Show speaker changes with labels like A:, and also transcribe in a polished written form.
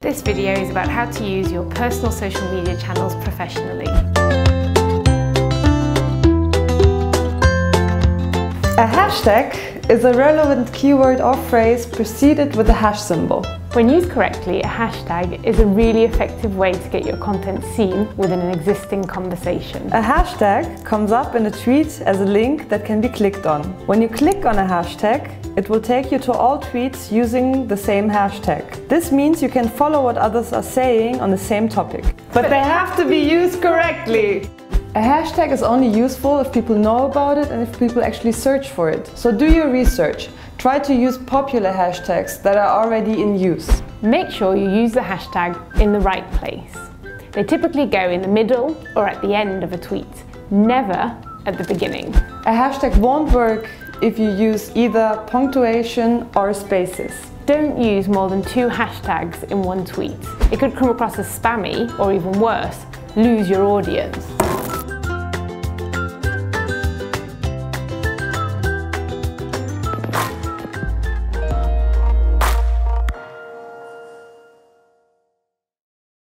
A: This video is about how to use your personal social media channels professionally.
B: A hashtag is a relevant keyword or phrase preceded with a hash symbol.
A: When used correctly, a hashtag is a really effective way to get your content seen within an existing conversation.
B: A hashtag comes up in a tweet as a link that can be clicked on. When you click on a hashtag, it will take you to all tweets using the same hashtag. This means you can follow what others are saying on the same topic. But they have to be used correctly! A hashtag is only useful if people know about it and if people actually search for it. So do your research. Try to use popular hashtags that are already in use.
A: Make sure you use the hashtag in the right place. They typically go in the middle or at the end of a tweet, never at the beginning.
B: A hashtag won't work if you use either punctuation or spaces.
A: Don't use more than 2 hashtags in one tweet. It could come across as spammy, or even worse, lose your audience.